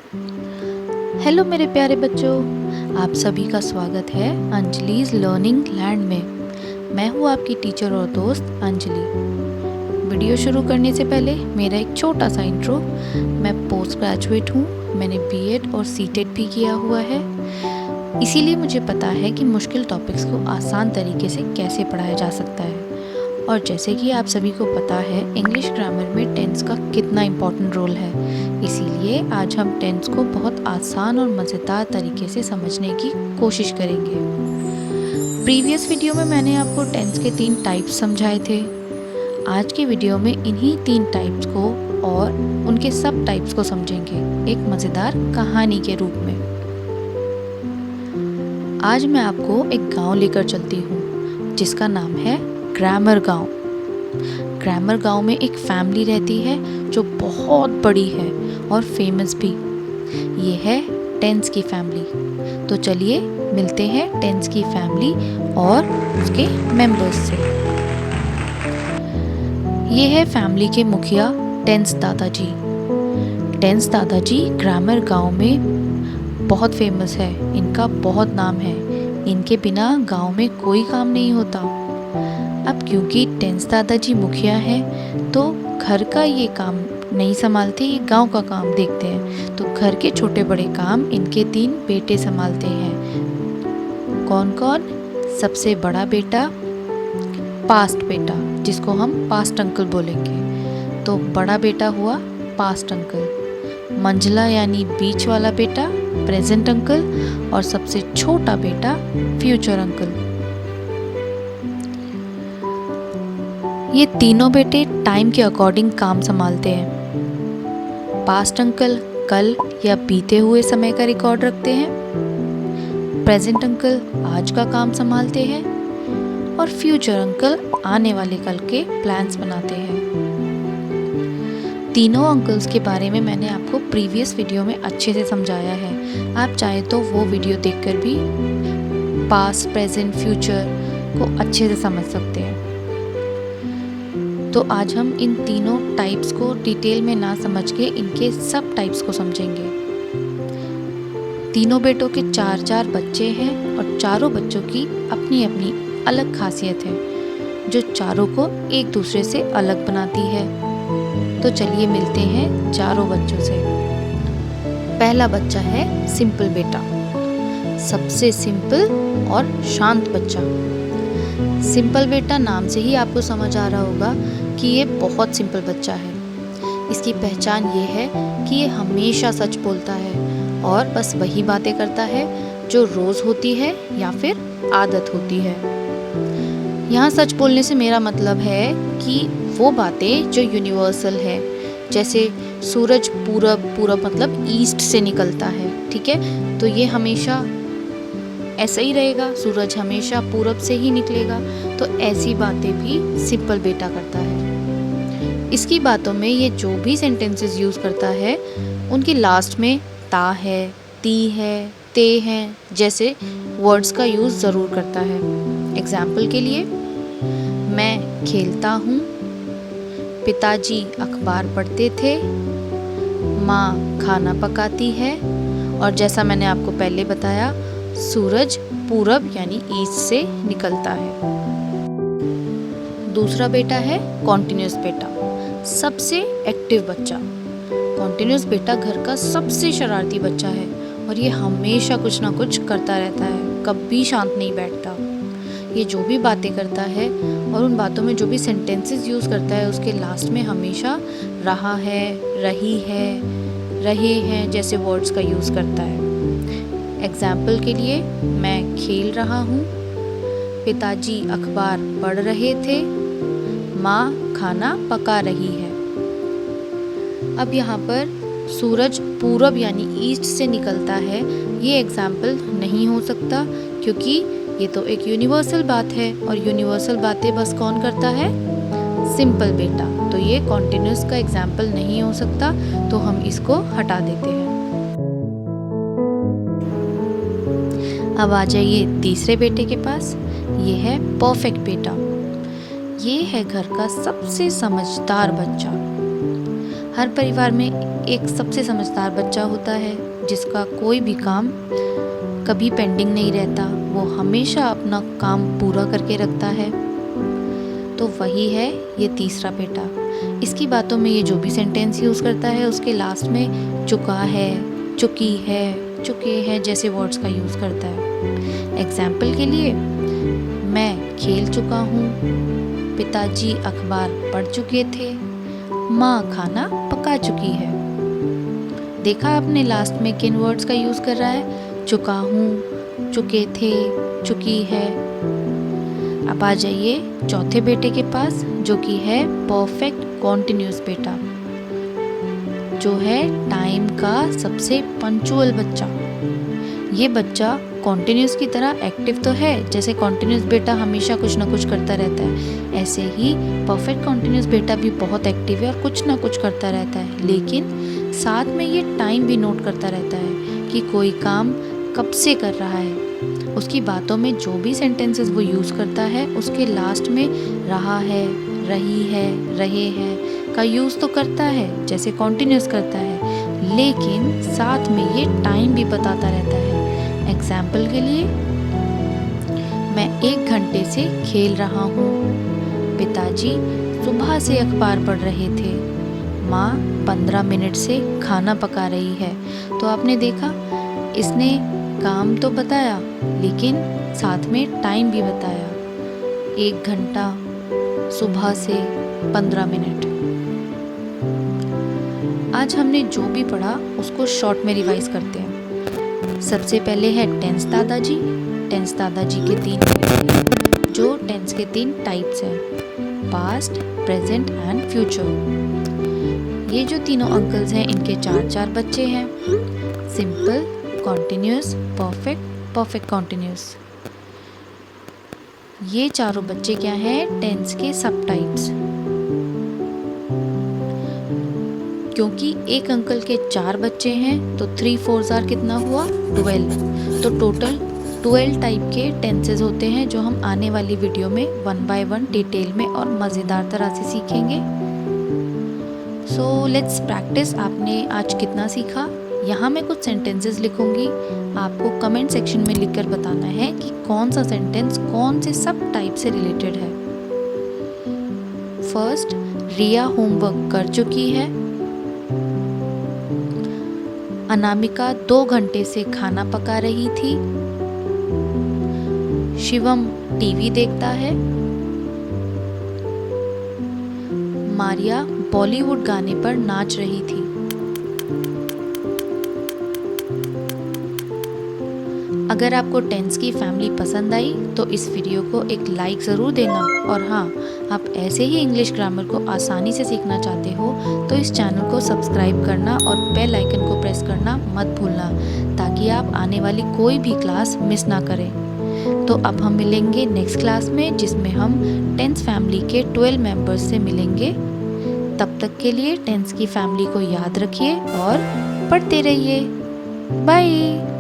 Hello मेरे प्यारे बच्चों, आप सभी का स्वागत है अंजलि's लर्निंग लैंड में। मैं हूँ आपकी टीचर और दोस्त अंजलि। वीडियो शुरू करने से पहले मेरा एक छोटा सा इंट्रो। मैं पोस्ट ग्रेजुएट हूँ, मैंने बीएड और सीटेट भी किया हुआ है। इसीलिए मुझे पता है कि मुश्किल टॉपिक्स को आसान तरीके से कैसे पढ़ाया जा सकता है। और जैसे कि आप सभी को पता है, इंग्लिश ग्रामर में टेंस का कितना इम्पोर्टेंट रोल है। इसीलिए आज हम टेंस को बहुत आसान और मज़ेदार तरीके से समझने की कोशिश करेंगे। प्रीवियस वीडियो में मैंने आपको टेंस के 3 टाइप्स समझाए थे। आज के वीडियो में इन्हीं 3 टाइप्स को और उनके सब टाइप्स को समझेंगे एक मज़ेदार कहानी के रूप में। आज मैं आपको एक गांव लेकर चलती हूँ जिसका नाम है ग्रामर गांव। ग्रामर गांव में एक फैमिली रहती है जो बहुत बड़ी है और फेमस भी। ये है टेंस की फैमिली। तो चलिए मिलते हैं टेंस की फैमिली और उसके मेंबर्स से। ये है फैमिली के मुखिया टेंस दादाजी। टेंस दादाजी ग्रामर गांव में बहुत फेमस है, इनका बहुत नाम है। इनके बिना गांव में कोई काम नहीं होता। अब क्योंकि टेंस दादाजी मुखिया हैं तो घर का ये काम नहीं संभालते, ये गांव का काम देखते हैं। तो घर के छोटे बड़े काम इनके 3 बेटे संभालते हैं। कौन कौन? सबसे बड़ा बेटा पास्ट बेटा, जिसको हम पास्ट अंकल बोलेंगे। तो बड़ा बेटा हुआ पास्ट अंकल, मंझला यानी बीच वाला बेटा प्रेजेंट अंकल और सबसे छोटा बेटा फ्यूचर अंकल। ये तीनों बेटे टाइम के अकॉर्डिंग काम संभालते हैं। पास्ट अंकल कल या बीते हुए समय का रिकॉर्ड रखते हैं, प्रेजेंट अंकल आज का काम संभालते हैं और फ्यूचर अंकल आने वाले कल के प्लान्स बनाते हैं। तीनों अंकल्स के बारे में मैंने आपको प्रीवियस वीडियो में अच्छे से समझाया है। आप चाहे तो वो वीडियो देखकर भी पास्ट प्रेजेंट फ्यूचर को अच्छे से समझ सकते हैं। तो आज हम इन तीनों टाइप्स को डिटेल में ना समझ के इनके सब टाइप्स को समझेंगे। तीनों बेटों के 4-4 बच्चे हैं और चारों बच्चों की अपनी अपनी अलग खासियत है जो चारों को एक दूसरे से अलग बनाती है। तो चलिए मिलते हैं चारों बच्चों से। पहला बच्चा है सिंपल बेटा, सबसे सिंपल और शांत बच्चा। सिंपल बेटा नाम से ही आपको समझ आ रहा होगा कि ये बहुत सिंपल बच्चा है। इसकी पहचान ये है कि ये हमेशा सच बोलता है और बस वही बातें करता है जो रोज़ होती है या फिर आदत होती है। यहाँ सच बोलने से मेरा मतलब है कि वो बातें जो यूनिवर्सल है, जैसे सूरज पूरब मतलब ईस्ट से निकलता है, ठीक है, तो ये हमेशा ऐसा ही रहेगा, सूरज हमेशा पूरब से ही निकलेगा। तो ऐसी बातें भी सिंपल बेटा करता है। इसकी बातों में ये जो भी सेंटेंसेस यूज़ करता है उनकी लास्ट में ता है, ती है, ते हैं जैसे वर्ड्स का यूज़ ज़रूर करता है। एग्जाम्पल के लिए, मैं खेलता हूँ, पिताजी अखबार पढ़ते थे, माँ खाना पकाती है और जैसा मैंने आपको पहले बताया सूरज पूरब यानी ईस्ट से निकलता है। दूसरा बेटा है कॉन्टिन्यूस बेटा, सबसे एक्टिव बच्चा। कॉन्टिन्यूस बेटा घर का सबसे शरारती बच्चा है और ये हमेशा कुछ ना कुछ करता रहता है, कभी शांत नहीं बैठता। ये जो भी बातें करता है और उन बातों में जो भी सेंटेंसेस यूज़ करता है उसके लास्ट में हमेशा रहा है, रही है, रहे हैं जैसे वर्ड्स का यूज़ करता है। एग्जाम्पल के लिए, मैं खेल रहा हूँ, पिताजी अखबार पढ़ रहे थे, माँ खाना पका रही है। अब यहाँ पर सूरज पूरब यानी ईस्ट से निकलता है, ये एग्जाम्पल नहीं हो सकता क्योंकि ये तो एक यूनिवर्सल बात है और यूनिवर्सल बातें बस कौन करता है? सिंपल बेटा। तो ये कॉन्टिन्यूस का एग्जाम्पल नहीं हो सकता, तो हम इसको हटा देते हैं। अब आ जाइए तीसरे बेटे के पास। ये है परफेक्ट बेटा। ये है घर का सबसे समझदार बच्चा। हर परिवार में एक सबसे समझदार बच्चा होता है जिसका कोई भी काम कभी पेंडिंग नहीं रहता, वो हमेशा अपना काम पूरा करके रखता है। तो वही है ये तीसरा बेटा। इसकी बातों में ये जो भी सेंटेंस यूज़ करता है उसके लास्ट में चुका है, चुकी है, चुके हैं जैसे वर्ड्स का यूज़ करता है। एग्जाम्पल के लिए, मैं खेल चुका हूँ, पिताजी अखबार पढ़ चुके थे, माँ खाना पका चुकी है। देखा आपने लास्ट में किन वर्ड्स का यूज़ कर रहा है? चुका हूँ, चुके थे, चुकी है। अब आ जाइए चौथे बेटे के पास, जो कि है परफेक्ट कॉन्टिन्यूस बेटा, जो है टाइम का सबसे पंक्चुअल बच्चा। ये बच्चा कॉन्टिन्यूस की तरह एक्टिव तो है, जैसे कॉन्टिन्यूस बेटा हमेशा कुछ ना कुछ करता रहता है, ऐसे ही परफेक्ट कॉन्टिन्यूस बेटा भी बहुत एक्टिव है और कुछ ना कुछ करता रहता है, लेकिन साथ में ये टाइम भी नोट करता रहता है कि कोई काम कब से कर रहा है। उसकी बातों में जो भी सेंटेंसेस वो यूज़ करता है उसके लास्ट में रहा है, रही है, रहे हैं का यूज़ तो करता है जैसे कॉन्टिन्यूस करता है, लेकिन साथ में ये टाइम भी बताता रहता है। एग्जाम्पल के लिए, मैं 1 घंटे से खेल रहा हूँ, पिताजी सुबह से अखबार पढ़ रहे थे, माँ 15 मिनट से खाना पका रही है। तो आपने देखा, इसने काम तो बताया लेकिन साथ में टाइम भी बताया, 1 घंटा, सुबह से 15 मिनट। आज हमने जो भी पढ़ा उसको शॉर्ट में रिवाइज करते हैं। सबसे पहले है टेंस दादाजी। टेंस दादाजी के 3 हैं, जो टेंस के 3 टाइप्स हैं, पास्ट, प्रेजेंट एंड फ्यूचर। ये जो तीनों अंकल्स हैं इनके 4-4 बच्चे हैं, simple, continuous, perfect, perfect continuous. ये चारों बच्चे क्या हैं? टेंस के सब टाइप्स। क्योंकि एक अंकल के 4 बच्चे हैं तो 3 4 आर कितना हुआ? 12। तो टोटल 12 टाइप के टेंसेस होते हैं जो हम आने वाली वीडियो में 1 बाय 1 डिटेल में और मज़ेदार तरह से सीखेंगे। So let's practice. आपने आज कितना सीखा? यहाँ मैं कुछ सेंटेंसेस लिखूंगी, आपको कमेंट सेक्शन में लिखकर बताना है कि कौन सा सेंटेंस कौन से सब टाइप से रिलेटेड है। फर्स्ट, रिया होमवर्क कर चुकी है, अनामिका 2 घंटे से खाना पका रही थी, शिवम टीवी देखता है, मारिया बॉलीवुड गाने पर नाच रही थी। अगर आपको टेंस की फैमिली पसंद आई तो इस वीडियो को एक लाइक ज़रूर देना, और हाँ, आप ऐसे ही इंग्लिश ग्रामर को आसानी से सीखना चाहते हो तो इस चैनल को सब्सक्राइब करना और बेल आइकन को प्रेस करना मत भूलना, ताकि आप आने वाली कोई भी क्लास मिस ना करें। तो अब हम मिलेंगे नेक्स्ट क्लास में, जिसमें हम टेंस फैमिली के 12 मेंबर्स से मिलेंगे। तब तक के लिए टेंस की फैमिली को याद रखिए और पढ़ते रहिए। बाय।